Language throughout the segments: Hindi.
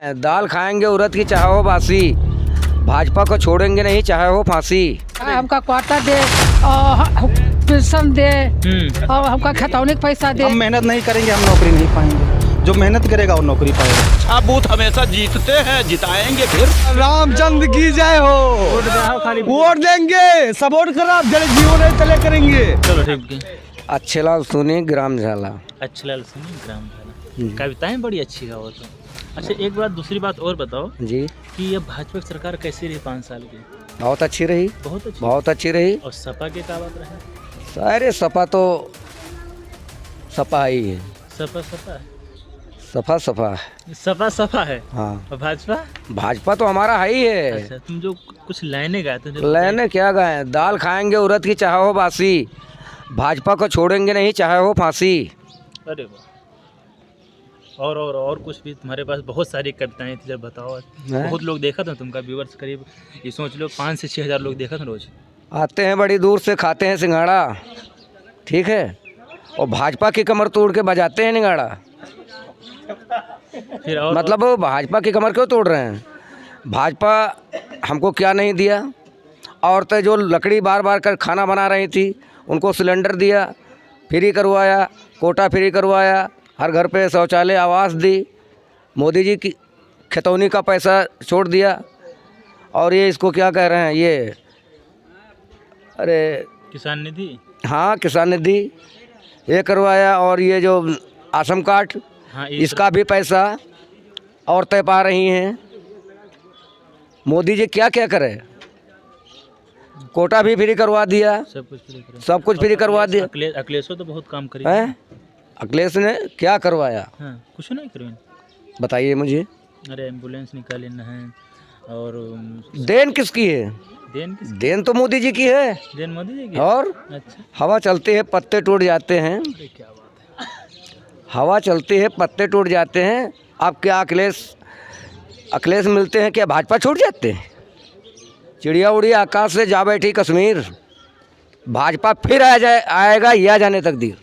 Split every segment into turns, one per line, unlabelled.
दाल खाएंगे उड़द की चाहे हो बासी, भाजपा को छोड़ेंगे नहीं चाहे हो फांसी।
हमका क्वार्टर दे और पेंशन दे और हमका खतौनी का पैसा दे।
हम मेहनत नहीं करेंगे हम नौकरी नहीं पाएंगे, जो मेहनत करेगा वो नौकरी पाएगा।
आप बूथ हमेशा जीतते हैं, जिताएंगे फिर।
रामचंद्र की जय हो, वोट देंगे, सपोर्ट करा, जल जीवन तले करेंगे।
चलो ठीक है।
अच्छे लाल सुनी ग्राम झाला।
अच्छे लाल सिंह ग्राम झाला, कविताएं बड़ी अच्छी गा वो तो। अच्छा एक बात, दूसरी बात और बताओ
जी
कि ये भाजपा की सरकार कैसी रही 5 साल की?
बहुत अच्छी रही,
बहुत अच्छी।
बहुत अच्छी रही।
और सपा के क्या बात रहे?
सारे सपा तो सपा ही है,
सपा सपा है,
सफा सफा।
सपा सपा है।
हाँ
और भाजपा?
भाजपा तो हमारा है ही है।
अच्छा तुम जो कुछ लाइनें गाए थे जो
लेने क्या गए, दाल खाएंगे उड़द की चाहे हो बासी, भाजपा को छोड़ेंगे नहीं चाहे हो फांसी।
अरे वाह। और कुछ भी तुम्हारे पास बहुत सारी कविताएं थी, जब बताओ। बहुत लोग देखा था तुमका, व्यूअर्स करीब ये सोच लो 5 से 6 हज़ार लोग देखा था रोज।
आते हैं बड़ी दूर से, खाते हैं सिंघाड़ा, ठीक है, और भाजपा की कमर तोड़ के बजाते हैं निगाड़ा।
फिर और
मतलब वो भाजपा की कमर क्यों तोड़ रहे हैं? भाजपा हमको क्या नहीं दिया? औरतें जो लकड़ी बार बार कर खाना बना रही थी उनको सिलेंडर दिया, फ्री करवाया, कोटा फ्री करवाया, हर घर पे शौचालय आवास दी, मोदी जी की खतौनी का पैसा छोड़ दिया। और ये इसको क्या कह रहे हैं ये, अरे
किसान निधि,
हाँ किसान निधि ये करवाया। और ये जो आश्रम कार्ड,
हाँ
इसका भी पैसा औरतें पा रही हैं। मोदी जी क्या क्या करे, कोटा भी फ्री करवा दिया,
सब कुछ फ्री करा।
सब कुछ फ्री करवा दिया।
अखिलेश तो बहुत काम करी
हैं? अखिलेश ने क्या करवाया
हाँ, कुछ नहीं करें।
बताइए मुझे।
अरे एम्बुलेंस निकाले न है, और
देन किसकी है?
देन किस
देन तो मोदी जी की है।
देन मोदी जी की?
और
अच्छा,
हवा चलती है पत्ते टूट जाते हैं,
अरे क्या बात है।
हवा चलती है पत्ते टूट जाते हैं। अब क्या अखिलेश मिलते हैं क्या भाजपा छूट जाते हैं? चिड़िया उड़ी आकाश से जा बैठी कश्मीर, भाजपा फिर आएगा या जाने तकदीर।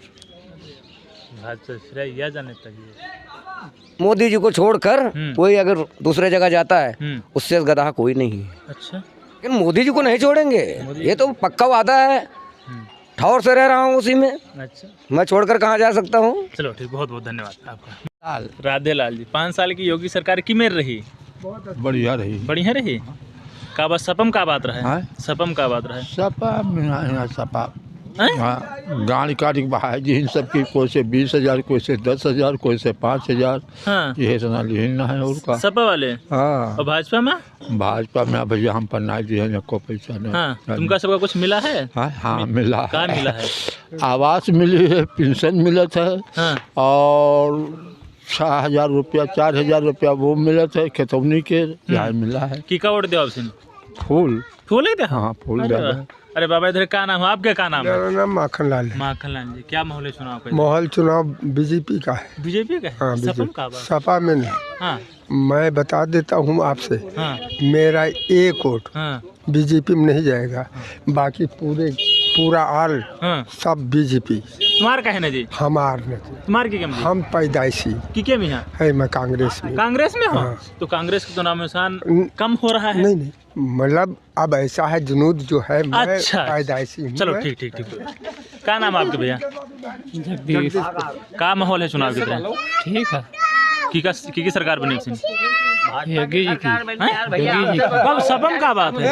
भाजपा फिर या जाने तक ये।
मोदी जी को छोड़कर कोई अगर दूसरे जगह जाता है उससे गधा कोई नहीं है।
अच्छा,
लेकिन मोदी जी को नहीं छोड़ेंगे, ये तो पक्का वादा है। ठौर से रह रहा हूँ उसी में,
अच्छा
मैं छोड़कर कहाँ जा सकता हूँ।
चलो ठीक, बहुत बहुत धन्यवाद आपका। राधे लाल जी, 5 साल की योगी सरकार किमेर रही?
बढ़िया रही।
बढ़िया रही। का बात सपम का बात रहा है? सपम का बात रहा है?
सपा सपा
हैं?
हाँ, गाड़ी काटी बहाय जी इन सबकी, कोई से 20,000, कोई से 10,000, कोई से 5,000।
हाँ,
ये इतना लिहिन है और का।
सपा वाले।
हाँ
और भाजपा में?
भाजपा में भैया हम पन्ना जी हैं, को पैसा नहीं।
हाँ, तुमका सबका कुछ मिला है?
हाँ हाँ मिला
क्या
है।
मिला है?
आवास मिली है, पेंशन मिलत है,
हाँ,
और 6,000 रुपया 4,000 रुपया वो मिलत है खतौनी के, यहाँ मिला है।
की का वोट दिया आपसे?
फूल
फूल ही दे।
हाँ फूल
अरे
डाला
वाह।
है।
अरे बाबा इधर क्या नाम है आपके? क्या नाम है?
मेरा नाम माखन लाल है।
माखन लाल जी, क्या माहौल है चुनाव का?
माहौल चुनाव बीजेपी का है।
बीजेपी का है?
हाँ
सपम
बीजेपी,
का बात?
सपा में नहीं।
हाँ
मैं बता देता हूँ आपसे,
हाँ
मेरा एक वोट
हाँ
बीजेपी में नहीं जाएगा, बाकी पूरा आल
हाँ।
सब बीजेपी।
तुम्हार का है ना जी?
हमार नहीं,
तुम्हार की क्या जी?
हम पैदाइशी
की क्या में
है, मैं कांग्रेस में।
कांग्रेस में हो?
हाँ।
तो कांग्रेस का तो नाम निशान कम हो रहा है।
नहीं, मतलब अब ऐसा है जुनूद जो है, मैं
अच्छा।
पैदाइशी हूँ।
चलो ठीक ठीक ठीक। क्या नाम है आपके भैया?
जगदीश।
क्या माहौल है चुनाव की तरह?
ठीक है,
की सरकार बनी थी?
योगी जी की।
कब सपम का बात है?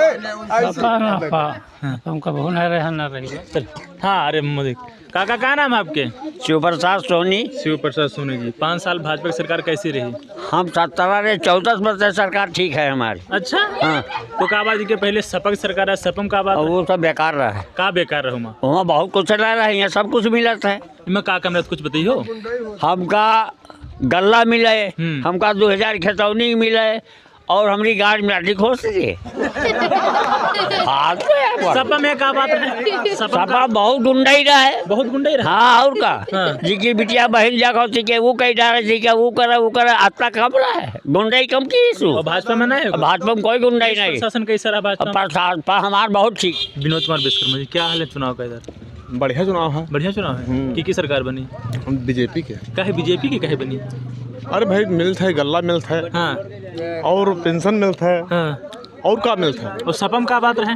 हमका बहुत न रहे न रही।
चल हाँ, अरे मोदी काका क्या नाम है आपके?
शिव प्रसाद सोनी।
शिव प्रसाद सोनी जी, 5 साल भाजपा की सरकार कैसी रही?
हम 17-14 सरकार ठीक है हमारी।
अच्छा
हाँ,
तो काबा जी के पहले सपा की सरकार है, सपम का बात
और वो सब बेकार रहा है।
का बेकार रहूँ?
वहाँ बहुत कुछ रह रहा है, यहाँ सब कुछ मिलत है।
मैं का कम कुछ बताइयो।
हमका गल्ला मिले, हमका 2,000 खतौनी मिले, और हमारी गाड़ी में लाठी खोस दीजिए।
सपा में का बात है?
सपा बहुत गुंडाई रहा है,
बहुत गुंडाई रहा।
हाँ और का।
हाँ।
जी की बिटिया बहन जाकर थी के वो कही डाले थी के वो करे आता कम रहा है, गुंडाई कम की
और भाजपा में नहीं?
भाजपा में कोई गुंडाई नहीं।
शासन कैसा रहा भाजपा?
हमारा बहुत ठीक।
विनोद कुमार विश्वकर्मा जी, क्या हाल है चुनाव का इधर?
बढ़िया चुनाव है।
बढ़िया चुनाव है। की सरकार बनी?
हम बीजेपी के।
काहे बीजेपी की काहे बनी?
अरे भाई मिलता है, गल्ला मिलता है
हाँ
और पेंशन मिलता है
हाँ।
और का मिलता है।
और सपम का बात रहे?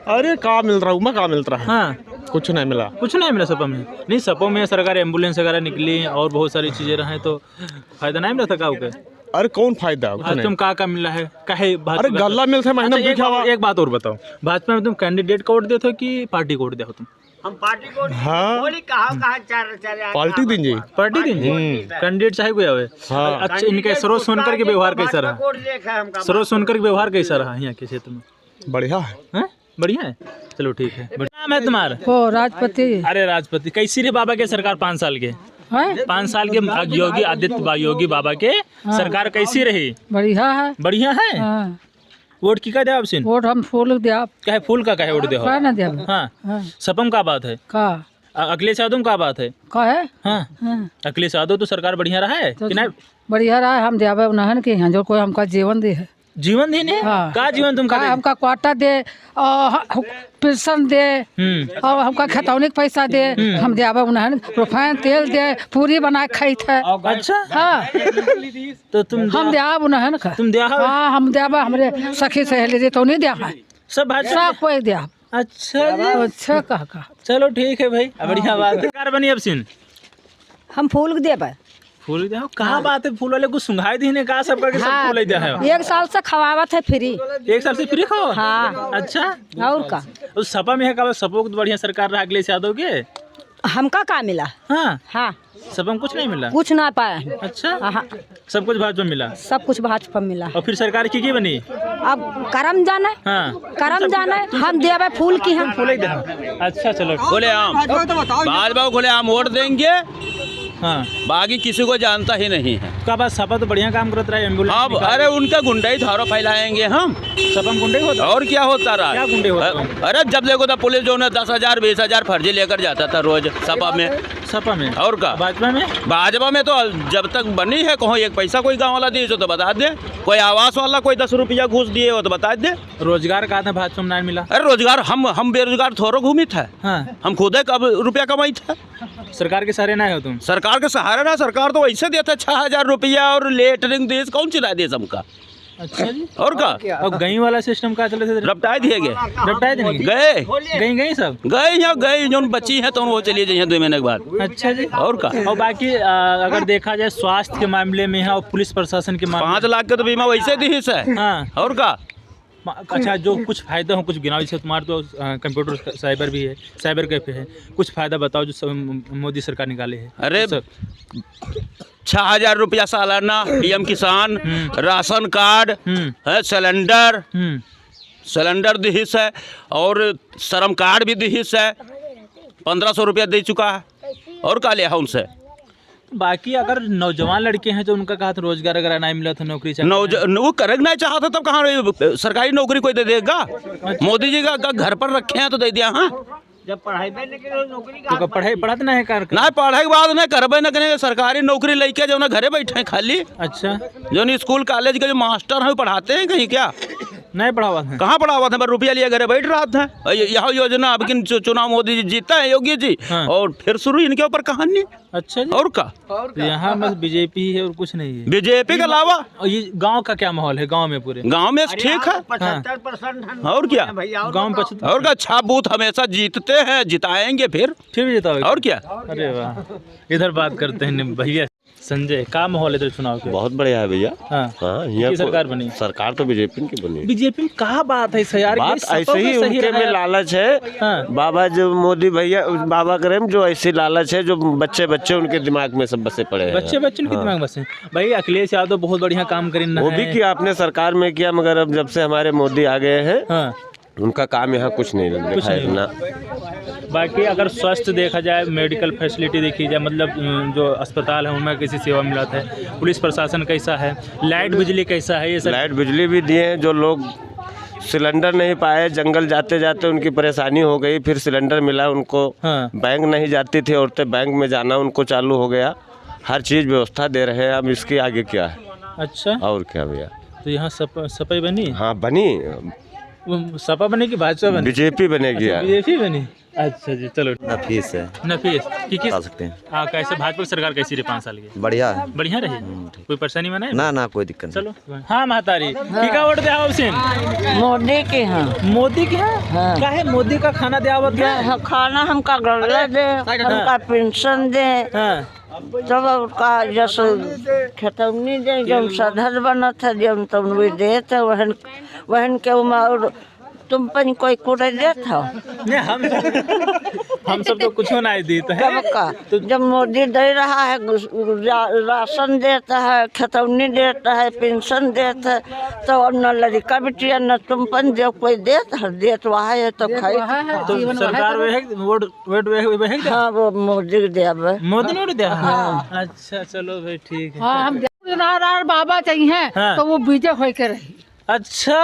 अरे का मिल रहा है, उमा का मिल रहा है,
हाँ
कुछ नहीं मिला।
कुछ नहीं मिला सपम में? नहीं, सपम में सरकार एम्बुलेंस वगैरह निकली और बहुत सारी चीजें रहे तो फायदा नहीं मिला था का के?
अरे कौन फायदा, कुछ
आज
नहीं।
तुम का मिला है काहे?
अरे गल्ला मिलता है महीना में
अच्छा,
लिखा हुआ।
एक बात और बताओ, भाजपा में तुम कैंडिडेट को वोट देते हो कि पार्टी को वोट देते हो तुम?
हम पार्टी को
हाँ पार्टी दीजिए।
पार्टी दिन कैंडिडेट चाहे कोई आवे।
हाँ।
अच्छा, इनका सरोज सोनकर के व्यवहार कैसा रहा? सरोज सोनकर के व्यवहार कैसा रहा यहाँ के क्षेत्र में?
बढ़िया है।
हैं? बढ़िया है, चलो ठीक है। नाम है तुम्हारा?
वो राजपति
अरे राजपति, कैसी रही बाबा के सरकार 5 साल के?
है
5 साल के योगी आदित्य योगी बाबा के सरकार कैसी रही?
बढ़िया है।
बढ़िया है।
हाँ।
वोट की का दे आपसे?
वोट हम फूल दिया
क्या फूल का कहे वोट दे हो?
का ना दिया
हाँ
हाँ।
सपम का बात है,
का
अखिलेश यादव का बात है।
का है
हाँ
हाँ।
अखिलेश यादव तो सरकार बढ़िया रहा है
तो
कि नहीं?
बढ़िया रहा है। हम देवे उन्हन के यहाँ जो कोई हमका जीवन दे है।
जीवन देने
हाँ।
का जीवन तुम
का
का
हमका क्वार्टर दे और पेंशन दे और हमका खतौनी के पैसा दे। हम देवे उन्हन रिफाइन तेल दे, पूरी बना के खाई थे।
अच्छा
हाँ
तो तुम
हम देव उन्हन का।
तुम दिया
हाँ हम देवे हमरे सखी सहेली दे तो नहीं दिया है
सब भाजपा?
सब कोई दिया।
अच्छा जी।
अच्छा कहा
चलो ठीक है भाई, बढ़िया बात है। सरकार बनी अब सिन
हम फूल देवे।
फूल दे कहाँ बात है? फूल वाले को सुंघाई दी ने कहा सब करके सब फूल दे है।
1 साल से खवावत है फ्री।
1 साल से फ्री खाओ?
हाँ।
अच्छा
और का
उस सपा में है का? सपा को तो बढ़िया सरकार रहा अखिलेश यादव के।
हमका का मिला?
हाँ
हाँ
सपा में कुछ नहीं मिला?
कुछ ना पाए।
अच्छा
हाँ
सब कुछ भाजपा में मिला
सब कुछ भाजपा में मिला।
और फिर सरकार की बनी?
अब करम जाने
हाँ
करम जाने हम देवे फूल की हम
फूल ही दे। अच्छा चलो
खुले आम भाजपा खुले आम वोट देंगे,
हाँ
बाकी किसी को जानता ही नहीं है।
का बात सपा तो बढ़िया काम करता रहा है एम्बुलेंस
अब अरे उनका गुंडाई थारो फैलाएंगे हम।
सपा में गुंडे होता?
और क्या होता रहा?
क्या गुंडे होता?
अरे जब देखो तो पुलिस जो है 10,000 20,000 फर्जी लेकर जाता था रोज सपा में।
सपा में
और का
भाजपा में?
भाजपा में तो जब तक बनी है कहो एक पैसा कोई गांव वाला दिए तो बता दे, कोई आवास वाला कोई 10 रुपया घूस दिए हो तो बता दे।
रोजगार कहा था भाजपा में नहीं मिला?
अरे रोजगार हम बेरोजगार थोड़ा घूमी था।
हाँ
हम खुद कब रुपया कमाई था।
सरकार के सहारे ना हो तुम?
सरकार के सहारे ना, सरकार तो वैसे देता 6,000 रुपया और लेटरिंग देश कौन चिरा दे सबका।
अच्छा जी।
और का
और गई वाला सिस्टम का चले थे?
रपटाए दिए गए,
रपटाए देंगे
गए
गई सब
गए यहाँ गए जो बच्ची है तो वो चलिए जाइए 2 महीने के बाद।
अच्छा जी।
और का
और बाकी अगर देखा जाए स्वास्थ्य के मामले में है और पुलिस प्रशासन के मामले
5 लाख का तो बीमा वैसे दी है।
हाँ
और का
अच्छा जो कुछ फायदा हो कुछ गिनाओ, जैसे तुम्हारे तो कंप्यूटर साइबर भी है, साइबर कैफे है, कुछ फायदा बताओ जो मोदी सरकार निकाले है।
अरे 6,000 रुपया सालाना, पीएम किसान, राशन कार्ड है, सिलेंडर दिहिस है और श्रम कार्ड भी दिहिस है, 1,500 रुपया दे चुका है। और का लिया है उनसे?
बाकी अगर नौजवान लड़के हैं तो उनका कहा था रोजगार अगर नहीं मिला था नौकरी
वो करना नहीं चाहता तब कहाँ सरकारी नौकरी कोई दे देगा? मोदी जी का घर पर रखे हैं तो दे दिया। हाँ
जब पढ़ाई नौकरी
तो पढ़ाते ना है कार
ना पढ़ाई के बाद ना करबे न करेंगे सरकारी नौकरी लेके जो ना घरे बैठे हैं खाली।
अच्छा
जो नहीं स्कूल कॉलेज के जो मास्टर हैं पढ़ाते हैं कहीं क्या?
नहीं पढ़ावा था?
कहाँ पढ़ावा था? रुपया लिया घरे बैठ रहा था। यह योजना अब किन चुनाव मोदी जी जीता है योगी जी।
हाँ।
और फिर शुरू इनके ऊपर कहानी।
अच्छा जी।
और का
तो यहाँ बस बीजेपी है और कुछ नहीं है?
बीजेपी के अलावा
और ये गांव का क्या माहौल है? गांव में पूरे
गांव में ठीक है।
75%
और क्या
गांव में 75?
और का अच्छा बूथ हमेशा जीतते हैं, जिताएंगे फिर
भी जिताओगे?
और क्या।
अरे वाह। इधर बात करते हैं भैया संजय, का माहौल है इधर चुनाव के?
बहुत बढ़िया है भैया।
हाँ
यहाँ
सरकार बनी?
सरकार तो बीजेपी की बनी।
बीजेपी में कहा बात है यार?
बात ऐसे ही उनके में लालच है।
हाँ।
बाबा जो मोदी भैया बाबा करें जो ऐसी लालच है जो बच्चे उनके दिमाग में सब बसे पड़े हैं।
बच्चे उनके दिमाग में बसे। भाई अखिलेश यादव बहुत बढ़िया काम करें,
वो भी किया आपने सरकार में किया, मगर अब जब से हमारे मोदी आ गए हैं उनका काम यहाँ कुछ नहीं दिखाई ना।
बाकी अगर स्वास्थ्य देखा जाए, मेडिकल फैसिलिटी देखी जाए, मतलब जो अस्पताल है उनमें कैसी सेवा मिलता है, पुलिस प्रशासन कैसा है, लाइट बिजली कैसा है? ये सब
लाइट बिजली भी दिए हैं। जो लोग सिलेंडर नहीं पाए, जंगल जाते जाते उनकी परेशानी हो गई, फिर सिलेंडर मिला उनको।
हाँ।
बैंक नहीं जाती थी औरतें, बैंक में जाना उनको चालू हो गया। हर चीज़ व्यवस्था दे रहे हैं। अब इसके आगे क्या है?
अच्छा
और क्या भैया?
तो यहाँ सपा बनी?
हाँ बनी।
सपा बने की भाजपा बनी?
बीजेपी बनेगी।
बीजेपी बनी। अच्छा जी, चलो
नफीस है,
नफीस की किस
बता सकते हैं।
हाँ, कैसे भाजपा की सरकार कैसी रही 5 साल की?
बढ़िया है,
बढ़िया रही, कोई परेशानी में नहीं?
ना ना कोई दिक्कत
चलो हाँ महतारी का वोट दिया ऑप्शन
मोदी के हैं
मोदी के हैं काहे मोदी का खाना दिया हुआ क्या?
खाना हमका गल्ला दे, हमका पेंशन दे,
हाँ
तब उसका जैसे खतौनी दे, जब सधर बना था जब तुम भी दे थे वहन वहन के उम्र तुम पन कोई कुड़े दे था
नहीं हम सब तो कुछ नहीं दी तो है
तब का जब मोदी दे रहा है राशन देता है, खतौनी देता है, पेंशन देता है, तो न लड़का बिटिया न तुम पन जब कोई देता है देत वहा है तो खाई
तो सरकार वोट
हाँ वो मोदी दे
मोदी ने वोट दिया हाँ अच्छा चलो भाई ठीक है
हाँ हम बाबा चाहिए
हाँ।
तो वो विजय हो के रही।
अच्छा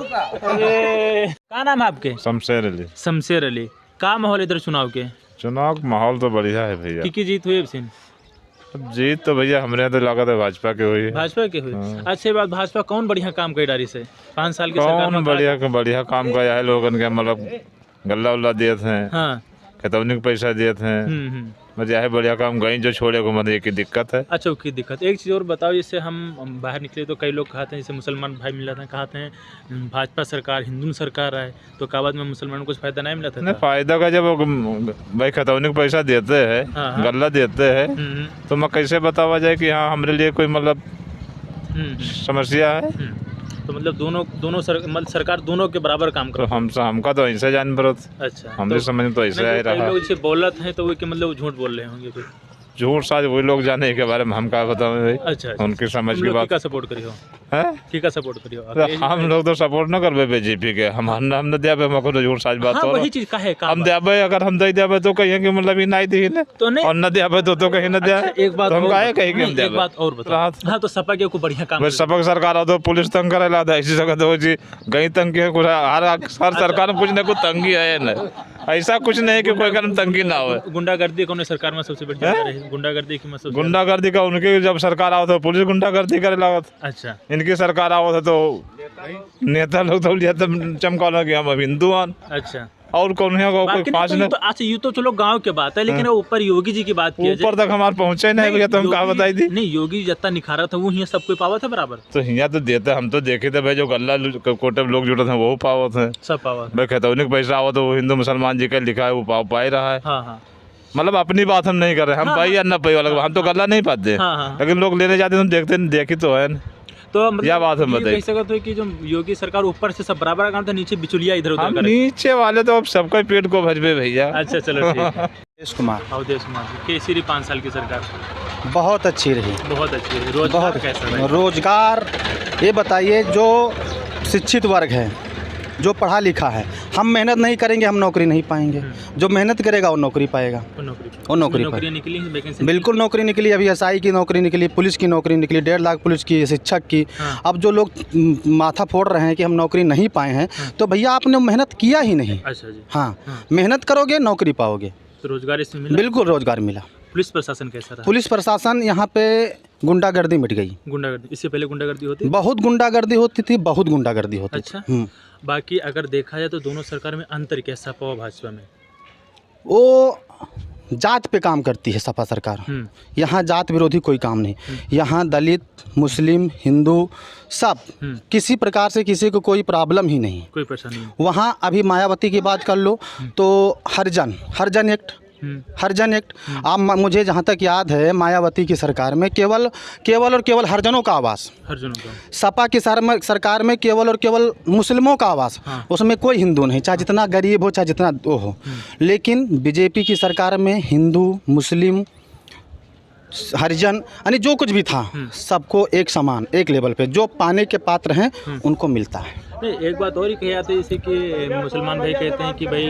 क्या नाम है आपके?
शमशेर अली।
शमशेर अली का माहौल इधर चुनाव के?
चुनाव का माहौल तो बढ़िया है भैया।
की जीत हुई अब
अब जीत तो भैया हमारे यहाँ तो लागत है भाजपा की हुई है।
भाजपा के हुई अच्छी बात। भाजपा कौन बढ़िया काम कर डारी से 5 साल की सरकार में?
बढ़िया काम का है लोगन के, मतलब गल्ला उल्ला दिए थे,
हाँ
खतौनी के पैसा दिए थे, मतलब यह बढ़िया काम गई जो छोड़े को मतलब एक ही दिक्कत है।
अच्छा की दिक्कत। एक चीज़ और बताओ, जैसे हम बाहर निकले तो कई लोग कहते हैं, जैसे मुसलमान भाई मिला था कहते हैं भाजपा सरकार हिंदू सरकार है तो काबाद में मुसलमानों को कुछ फायदा नहीं मिला था?
नहीं फायदा का, जब भाई खतौनी का पैसा देते हैं, गल्ला देते हैं, तो मैं कैसे बतावा जाए कि हाँ हमारे लिए कोई मतलब समस्या है?
तो मतलब दोनों सरकार दोनों के बराबर काम करो।
तो हमका तो ऐसा जान पड़त।
अच्छा
हमने समझ तो ऐसा ही रहा।
लोग जैसे बोलत हैं तो वो के मतलब झूठ बोल रहे होंगे फिर?
झूठ साज वही लोग जाने के बारे में हम क्या बताएं भाई।
अच्छा
उनकी समझ की बात।
का सपोर्ट करियो
है
की का सपोर्ट करियो?
हम लोग तो सपोर्ट न करबे बीजेपी के, हम दिया हमको तो झूठ साज बात हो।
वही चीज का है
हम दिया अगर हम दे दिया तो कहिए कि मतलब नहीं दी
तो नहीं,
और न दिया तो कहीं न दिया।
एक बात
हम काहे कहीं कि हम दिया।
एक बात और बताओ। हाँ तो सपा के को बढ़िया काम
सपा सरकार हो तो पुलिस तंग करेला था, ऐसी जगह तो जी गई तंगी है कुछ, हर सरकार में कुछ न कुछ तंगी है न, ऐसा कुछ नहीं कि कोई कारण तंगी ना हो।
गुंडागर्दी कौन सरकार में सबसे बढ़िया रही? गुंडागर्दी की मतलब
गुंडागर्दी का उनकी जब सरकार आओ तो पुलिस गुंडागर्दी करे लागत।
अच्छा
इनकी सरकार आओ तो नेता लोग तो चमका लगे हम हिंदू हैं।
अच्छा
और कौन है कोई पास नहीं।
अच्छा ये तो चलो गांव के बात है, लेकिन ऊपर योगी जी की बात की
ऊपर तक हमारे पहुंचे नहीं भैया, तो हम कहा बताई थी।
नहीं योगी जितना निखारा था वो यहाँ सब कोई पावा था बराबर?
तो यहाँ तो देते, हम तो देखे थे भाई जो गल्ला कोटे लोग जुड़े थे वो पावा थे,
सब पावा
भाई खतौनी का पैसा आओ तो वो हिंदू मुसलमान जी का लिखा है वो पा ही रहा है।
हाँ
मतलब अपनी बात हम नहीं कर रहे, हम पाई या न पाई वाला, हम तो गल्ला नहीं पाते, लेकिन लोग लेने जाते हैं देखते देखी तो है।
तो मतलब
यह बात हम बताइए।
कह सकते हो कि जो योगी सरकार ऊपर से सब बराबर काम था, नीचे बिचुलिया इधर उधर करे।
नीचे वाले तो अब सबका पेट को भरबे भैया।
अच्छा चलो ठीक है।
देश कुमार
अवधेश कुमार केसरी 5 साल की सरकार
बहुत अच्छी रही,
बहुत अच्छी है। रोजगार कैसा रहा?
रोजगार ये बताइए, जो शिक्षित वर्ग है, जो पढ़ा लिखा है, हम मेहनत नहीं करेंगे हम नौकरी नहीं पाएंगे, जो मेहनत करेगा वो नौकरी पाएगा। वो नौकरी
निकली वैकेंसी?
बिल्कुल नौकरी निकली, अभी एसआई की नौकरी निकली, पुलिस की नौकरी निकली, 1.5 लाख पुलिस की, शिक्षक की। अब जो लोग माथा फोड़ रहे हैं कि हम नौकरी नहीं पाए हैं, तो भैया आपने मेहनत किया ही नहीं।
अच्छा जी।
हाँ मेहनत करोगे नौकरी पाओगे।
तो रोजगार इसमें मिला?
बिल्कुल रोजगार मिला।
पुलिस प्रशासन कैसा रहा?
पुलिस प्रशासन यहाँ पे गुंडागर्दी मिट गई।
गुंडागर्दी इससे पहले गुंडागर्दी होती?
बहुत गुंडागर्दी होती थी, बहुत गुंडागर्दी होती
अच्छा।
थी।
बाकी अगर देखा जाए तो दोनों सरकार में अंतर कैसा पावा भाजपा में?
वो जात पे काम करती है सपा सरकार, यहाँ जात विरोधी कोई काम नहीं। यहाँ दलित मुस्लिम हिंदू सब किसी प्रकार से किसी को कोई प्रॉब्लम ही नहीं,
कोई परेशानी नहीं।
वहाँ अभी मायावती की बात कर लो तो हरिजन एक्ट आप मुझे जहाँ तक याद है मायावती की सरकार में केवल और केवल हरिजनों का आवास, सपा की सरकार में केवल और केवल मुस्लिमों का आवास। उसमें कोई हिंदू नहीं, चाहे जितना गरीब हो चाहे जितना वो हो। लेकिन बीजेपी की सरकार में हिंदू मुस्लिम हरिजन यानी जो कुछ भी था सबको एक समान एक लेवल पे जो पाने के पात्र हैं उनको मिलता है।
नहीं एक बात और ही कही जाती है, जैसे कि मुसलमान भाई कहते हैं कि भाई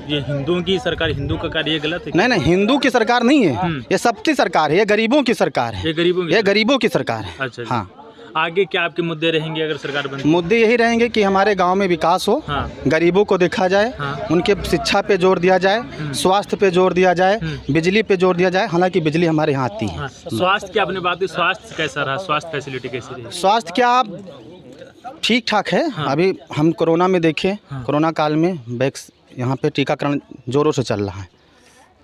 ये हिंदुओं की सरकार, हिंदू का कार्य गलत है।
नहीं हिंदू की सरकार नहीं है, ये सबकी सरकार है, ये गरीबों की सरकार है, ये गरीबों की सरकार है।
अच्छा
हाँ
आगे क्या आपके मुद्दे रहेंगे अगर सरकार बनती?
मुद्दे यही रहेंगे कि हमारे गांव में विकास हो, गरीबों को देखा जाए, उनके शिक्षा पे जोर दिया जाए, स्वास्थ्य पे जोर दिया जाए, बिजली पे जोर दिया जाए। हालांकि बिजली हमारे यहाँ आती है।
स्वास्थ्य की आपने बात की, स्वास्थ्य कैसा रहा? स्वास्थ्य फैसिलिटी कैसी रही?
स्वास्थ्य क्या ठीक ठाक है। अभी हम कोरोना में देखे, कोरोना काल में यहाँ पे टीकाकरण जोरों से चल रहा है,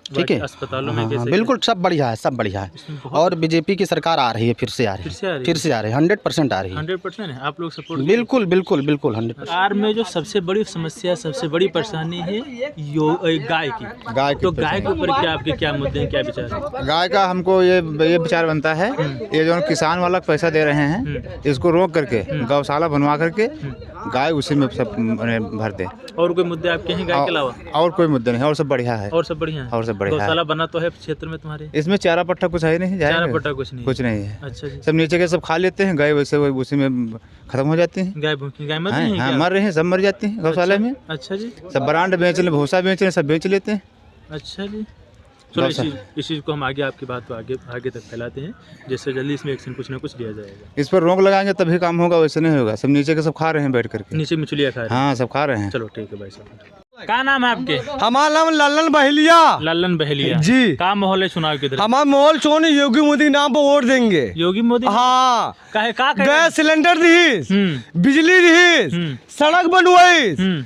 ठीक है।
अस्पतालों में
हाँ,
कैसे
बिल्कुल सब बढ़िया है, सब बढ़िया है। और बीजेपी की सरकार आ रही है, फिर से आ रही है, फिर से आ रही है, 100% आ रही है।
100% है, आप लोग सपोर्ट?
बिल्कुल बिल्कुल बिल्कुल 100%।
बिहार में जो सबसे बड़ी समस्या, सबसे बड़ी परेशानी है गाय की। तो गाय के ऊपर क्या आपके क्या मुद्दे हैं, क्या विचार है?
गाय का हमको ये विचार बनता है, ये जो किसान वाला पैसा दे रहे हैं इसको रोक करके गौशाला बनवा करके गाय उसी में सब भर दे।
और कोई मुद्दे आपके हैं गाय के अलावा?
और कोई मुद्दे नहीं, और सब बढ़िया है।
और सब बढ़िया है,
और सब बढ़िया है।
गौशाला बना तो है क्षेत्र में तुम्हारे?
इसमें चारा पट्टा कुछ है नहीं,
चारा पट्टा कुछ नहीं
है।
अच्छा जी।
सब नीचे के सब खा लेते हैं, गाय वैसे उसी में खत्म हो जाती हैं।
गाय मर रही हैं?
हाँ, मर रहे हैं, सब मर जाती हैं गौशाला में।
अच्छा जी।
सब ब्रांड बेच ले, भूसा बेच ले, सब बेच लेते हैं।
अच्छा जी। चलो इस चीज़ को हम आगे आपकी बात को आगे तक फैलाते हैं, जिससे जल्दी इसमें एक्शन कुछ ना कुछ लिया जाएगा।
इस पर रोक लगाएंगे तभी काम होगा, वैसे नहीं होगा। सब नीचे के सब खा रहे हैं बैठ करके,
नीचे मछलियाँ खा रहे हैं।
हाँ, सब खा रहे हैं।
चलो ठीक है भाई साहब। क्या नाम है आपके?
हमारा नाम लल्लन बहलिया।
लल्लन बहलिया
जी।
क्या माहौल है चुनाव के?
हमारा माहौल सोने योगी मोदी के नाम पर वोट देंगे।
योगी मोदी?
हाँ।
का
गैस सिलेंडर दी, बिजली दी, सड़क बनवाई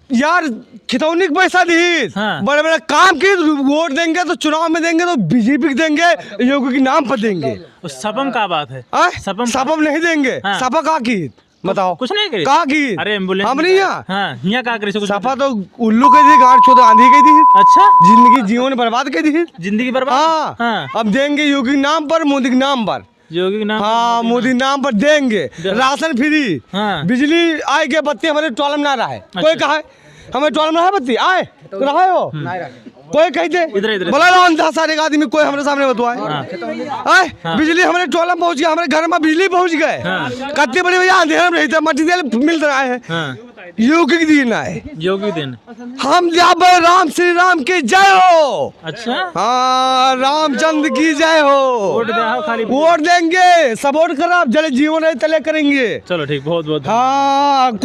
यार, खितौनी के पैसा दी,
हाँ।
बड़े बड़े काम की वोट देंगे तो चुनाव में देंगे तो बीजेपी देंगे, योगी के नाम पर देंगे।
सपम का बात है?
सपम नहीं देंगे।
हाँ।
सपा का की बताओ?
कुछ नहीं करी?
का की?
अरे एम्बुलेंस
हम नहीं यहाँ।
हाँ, यहाँ का करी?
सपा तो उल्लू के दी, गाड़ छोड़ आंधी के दी।
अच्छा,
जिंदगी जीवन बर्बाद कर दी,
जिंदगी बर्बाद।
हाँ। अब देंगे योगी के नाम पर, मोदी के नाम पर।
योगी के नाम?
हाँ, मोदी नाम पर देंगे। राशन फ्री,
हाँ।
बिजली आए के बत्ती हमारे टोलम ना रहा है। कोई कहा हमें टोलम ना है बत्ती आए तो रहा है हो, कोई कहते
इधर
बोला ना 10 साल एक आदमी कोई हमारे सामने बतवाए। बिजली हमारे टोलम पहुंच गया, हमारे घर में बिजली पहुंच गए। कत्ती बड़ी भैया अंधेरे में रहते, मट्टी तेल मिल रहा है। योगी के दिन आए,
योगी दिन
हम जब राम श्री राम की जय हो।
अच्छा,
हाँ, रामचंद्र की जय हो।
वोट दे, खाली
वोट देंगे, सपोर्ट करो, जल जीवन है तले करेंगे।
चलो ठीक, बहुत बहुत।
हाँ, कुछ